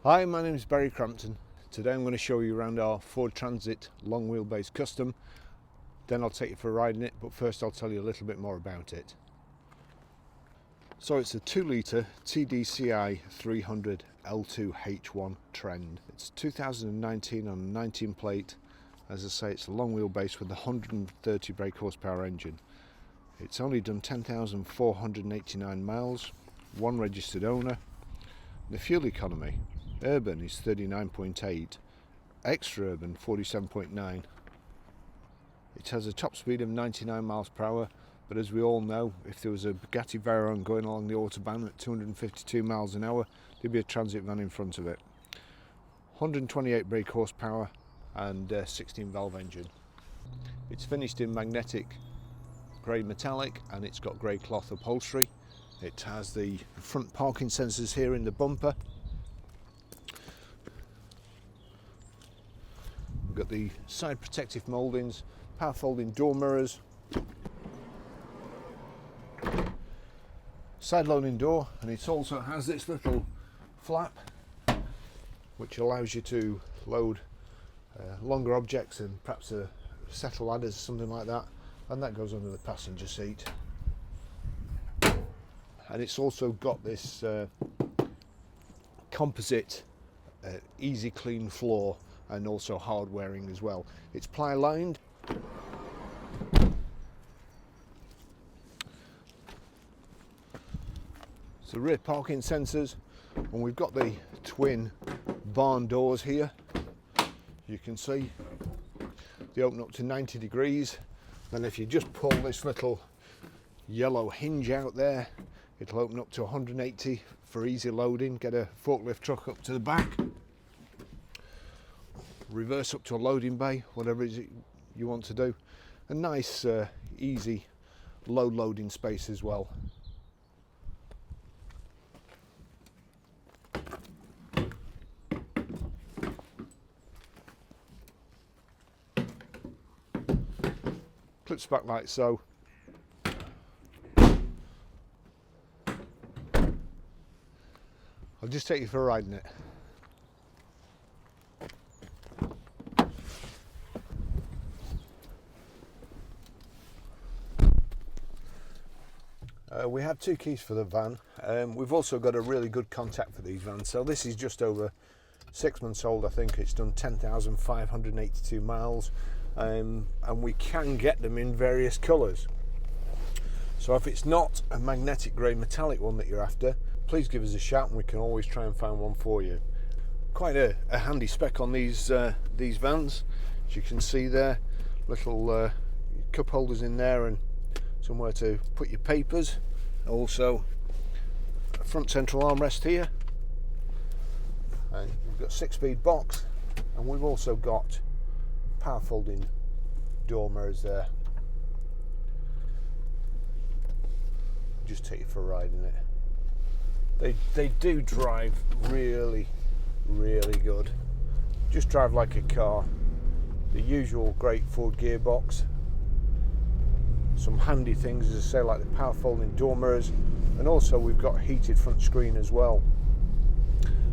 Hi, my name is Barry Crampton. Today I'm going to show you around our Ford Transit long wheelbase custom. Then I'll take you for a ride in it, but first I'll tell you a little bit more about it. So it's a 2-litre TDCi 300 L2H1 Trend. It's 2019 on a 19 plate. As I say, it's a long wheelbase with a 130 brake horsepower engine. It's only done 10,489 miles, one registered owner. The fuel economy, urban is 39.8, extra urban 47.9. It has a top speed of 99 miles per hour, but as we all know, if there was a Bugatti Veyron going along the autobahn at 252 miles an hour, there'd be a transit van in front of it. 128 brake horsepower and 16 valve engine. It's finished in magnetic grey metallic and it's got grey cloth upholstery. It has the front parking sensors here in the bumper. We've got the side protective mouldings, power folding door mirrors, side loading door, and it also has this little flap which allows you to load longer objects and perhaps a set of ladders, something like that, and that goes under the passenger seat. And it's also got this composite easy clean floor and also hard wearing as well. It's ply lined. So rear parking sensors, and we've got the twin barn doors here. You can see they open up to 90 degrees. Then if you just pull this little yellow hinge out there, it'll open up to 180 for easy loading. Get a forklift truck up to the back. Reverse up to a loading bay, whatever it is you want to do. A nice, easy, low loading space as well. Clips back like so. I'll just take you for a ride in it. We have two keys for the van. We've also got a really good contact for these vans. So this is just over 6 months old, I think. It's done 10,582 miles, and we can get them in various colours. So if it's not a magnetic grey metallic one that you're after, please give us a shout and we can always try and find one for you. Quite a handy spec on these vans. As you can see there, little cup holders in there and somewhere to put your papers. Also a front central armrest here, and we've got 6-speed box, and we've also got power folding door mirrors there. Just take you for a ride in it. They do drive really good. Just drive like a car. The usual great Ford gearbox. Some handy things, as I say, like the power folding door mirrors, and also we've got heated front screen as well.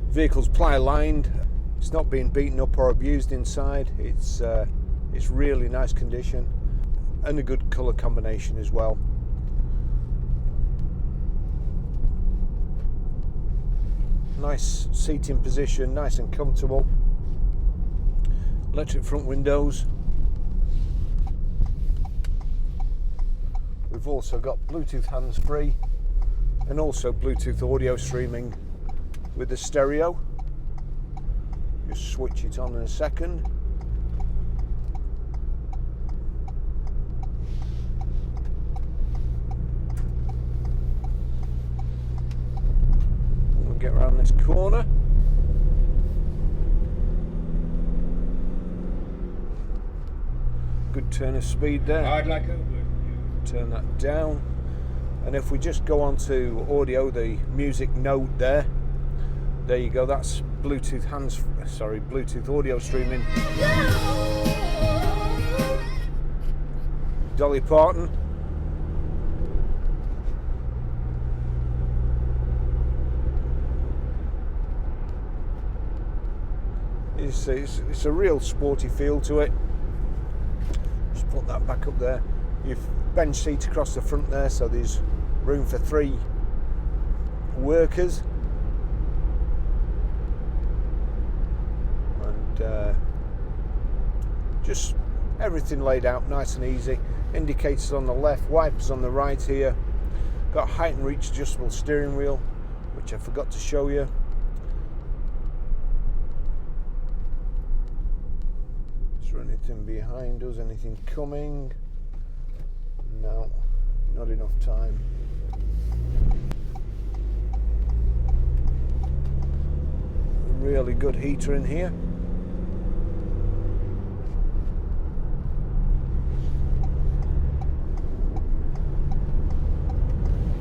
Vehicle's ply lined. It's not being beaten up or abused inside. It's really nice condition and a good colour combination as well. Nice seating position, nice and comfortable. Electric front windows. We've also got Bluetooth hands-free and also Bluetooth audio streaming with the stereo. Just switch it on in a second. We'll get around this corner. Good turn of speed there. I'd like a Turn that down, and if we just go on to audio, the music node there you go, that's Bluetooth Bluetooth audio streaming. Dolly Parton. It's a real sporty feel to it. Just put that back up there. You've bench seat across the front there, so there's room for 3 workers. And just everything laid out nice and easy. Indicators on the left, wipers on the right here. Got height and reach adjustable steering wheel, which I forgot to show you. Is there anything behind us? Anything coming? No, not enough time. A really good heater in here.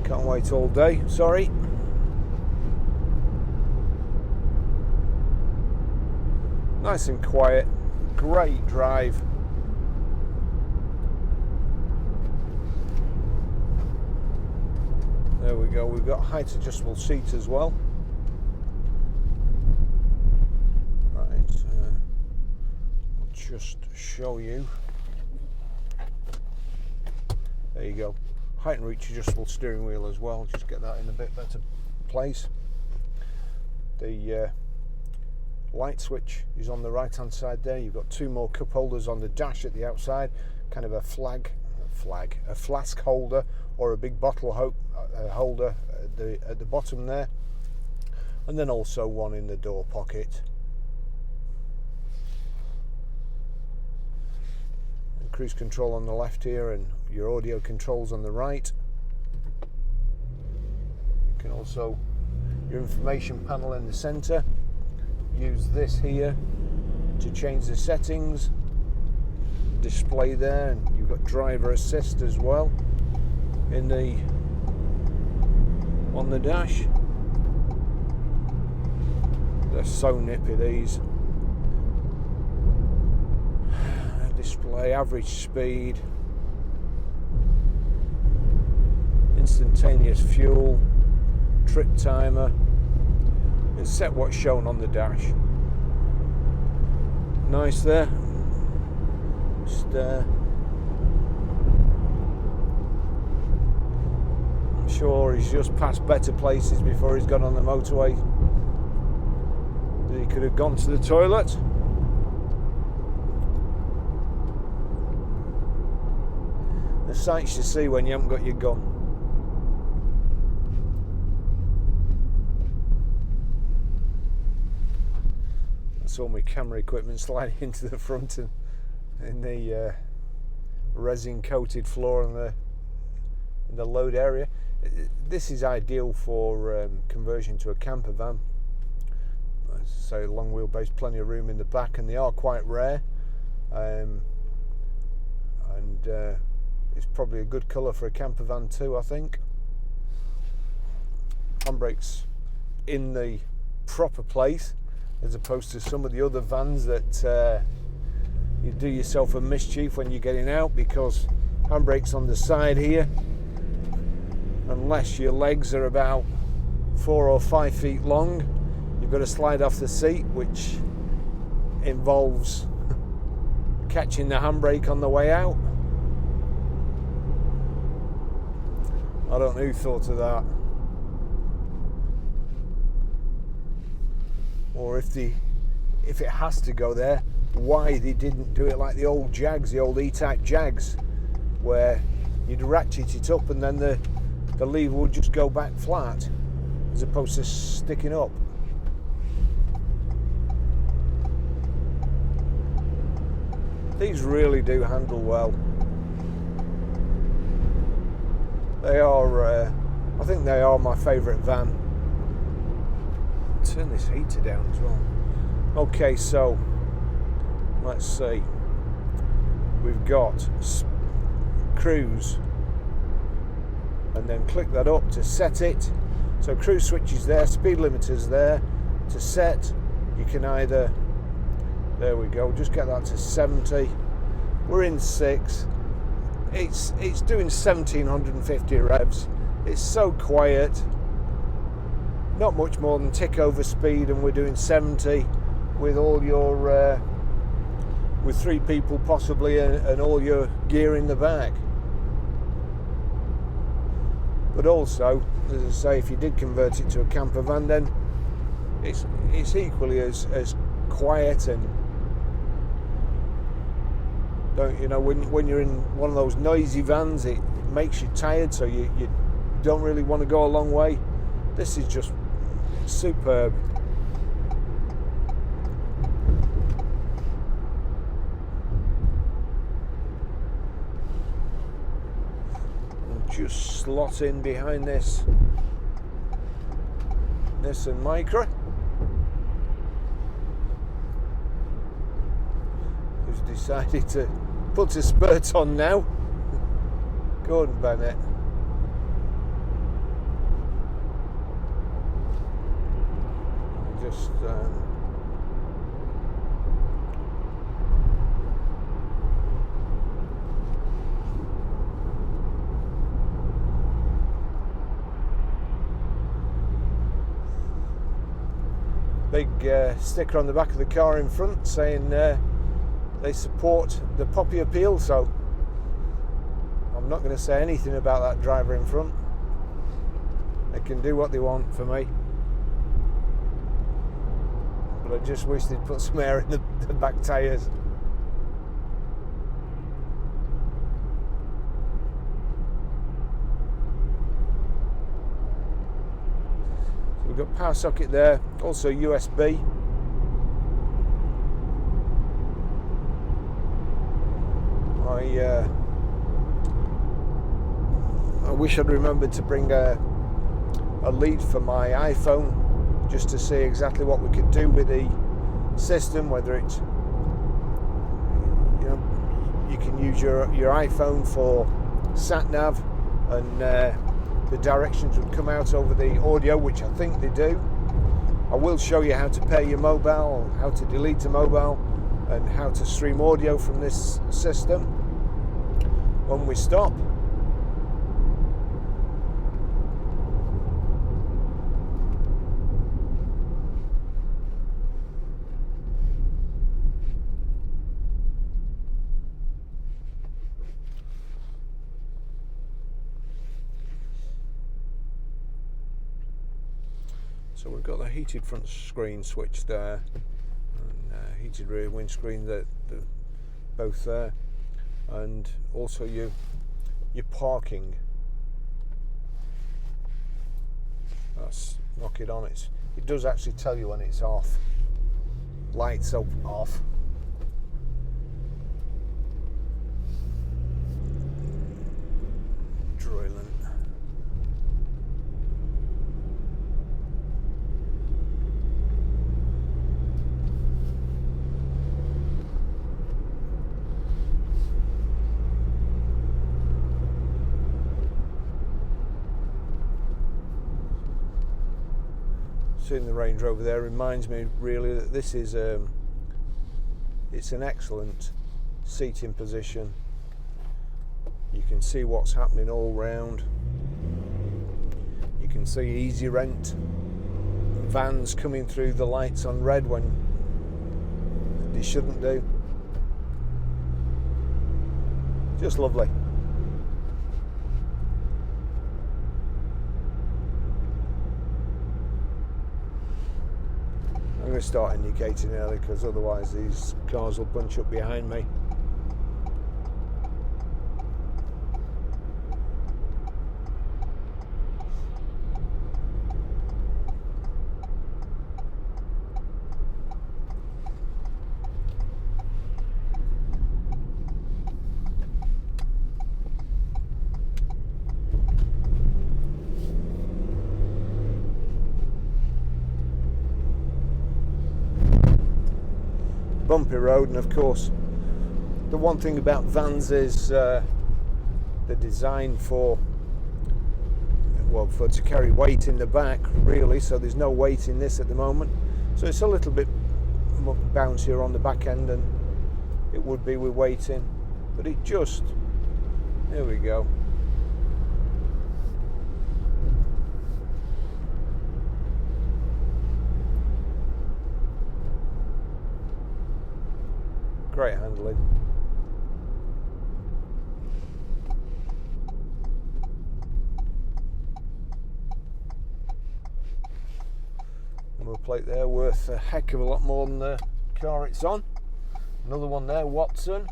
Can't wait all day, sorry. Nice and quiet, great drive. There we go, we've got height adjustable seats as well. Right, I'll just show you. There you go. Height and reach adjustable steering wheel as well, just get that in a bit better place. The light switch is on the right hand side there. You've got 2 more cup holders on the dash at the outside, kind of a flask holder or a big bottle holder at the bottom there, and then also one in the door pocket. Cruise control on the left here and your audio controls on the right. You can also, your information panel in the center, use this here to change the settings, display there, and you've got driver assist as well on the dash. They're so nippy, these. Display average speed, instantaneous fuel, trip timer, and set what's shown on the dash. Nice there. Just I'm sure he's just passed better places before he's gone on the motorway. He could have gone to the toilet. The sights you see when you haven't got your gun. That's all my camera equipment sliding into the front and in the resin coated floor in the load area. This is ideal for conversion to a camper van. As I say, long wheelbase, plenty of room in the back, and they are quite rare. It's probably a good colour for a camper van too, I think. Handbrakes in the proper place, as opposed to some of the other vans that you do yourself a mischief when you're getting out, because handbrakes on the side here, unless your legs are about 4 or 5 feet long, you've got to slide off the seat, which involves catching the handbrake on the way out. I don't know who thought of that. Or if it has to go there, why they didn't do it like the old Jags, the old E-Type Jags, where you'd ratchet it up and then the lever would just go back flat, as opposed to sticking up. These really do handle well. They are, I think they are my favourite van. Turn this heater down as well. Okay, so let's see. We've got cruise, and then click that up to set it. So cruise switch is there, speed limiter's there. To set, you can either, there we go, just get that to 70. We're in 6. It's doing 1750 revs. It's so quiet, not much more than tick over speed, and we're doing 70. with all your with 3 people possibly, and all your gear in the back. But also, as I say, if you did convert it to a camper van, then it's equally as quiet, and when you're in one of those noisy vans, it makes you tired, so you don't really want to go a long way. This is just superb. Just slot in behind this Nissan Micra, who's decided to put a spurt on now. Gordon Bennett. Just big sticker on the back of the car in front saying they support the Poppy appeal, so I'm not going to say anything about that driver in front. They can do what they want for me, but I just wish they'd put some air in the back tyres. We've got power socket there, also USB. I wish I'd remembered to bring a lead for my iPhone, just to see exactly what we could do with the system, whether it's, you can use your iPhone for sat nav, and the directions would come out over the audio, which I think they do. I will show you how to pair your mobile, how to delete a mobile, and how to stream audio from this system when we stop. So we've got the heated front screen switch there, and heated rear windscreen, they're both there, and also your parking. Let's knock it on. It does actually tell you when it's off. Lights off. Drilling. Seeing the Range Rover there reminds me really that this is it's an excellent seating position. You can see what's happening all round. You can see easy rent vans coming through the lights on red when they shouldn't do. Just lovely. I'm going to start indicating early, because otherwise these cars will bunch up behind me. Bumpy road, and of course the one thing about vans is they're designed for to carry weight in the back, really, so there's no weight in this at the moment, so it's a little bit bouncier on the back end than it would be with weight in, but there we go. Great handling. Number plate there worth a heck of a lot more than the car it's on. Another one there, Watson,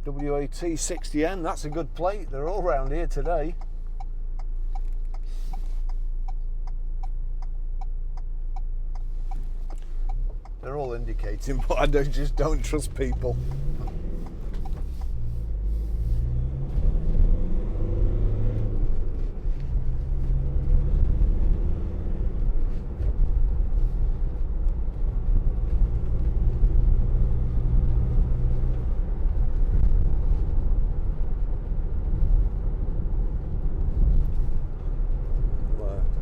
WAT 60N. That's a good plate. They're all around here today. They're all indicating, but I just don't trust people.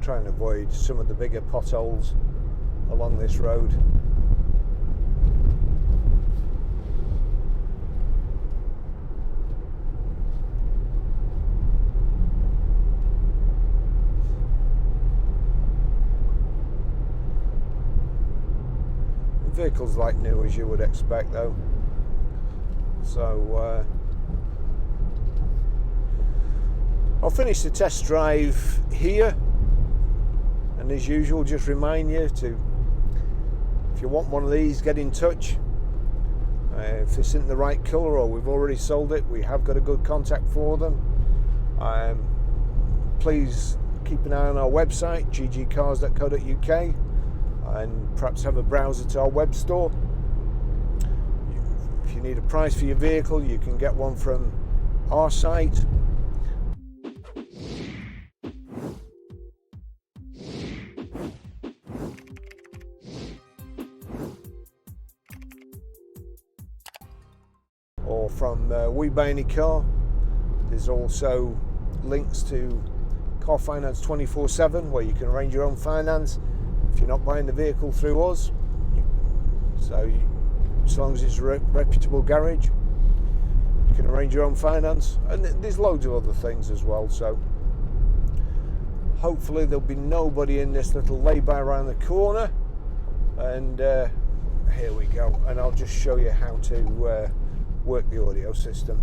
Try and avoid some of the bigger potholes along this road. The vehicle's like new, as you would expect though, so I'll finish the test drive here. And as usual, just remind you to, if you want one of these, get in touch. If this isn't the right colour or we've already sold it, we have got a good contact for them. Please keep an eye on our website, ggcars.co.uk, and perhaps have a browser to our web store. If you need a price for your vehicle, you can get one from our site. Or from We Buy Any Car. There's also links to Car Finance 24/7 where you can arrange your own finance if you're not buying the vehicle through us. As long as it's a reputable garage, you can arrange your own finance, and there's loads of other things as well. So hopefully there'll be nobody in this little lay-by around the corner, and here we go, and I'll just show you how to work the audio system.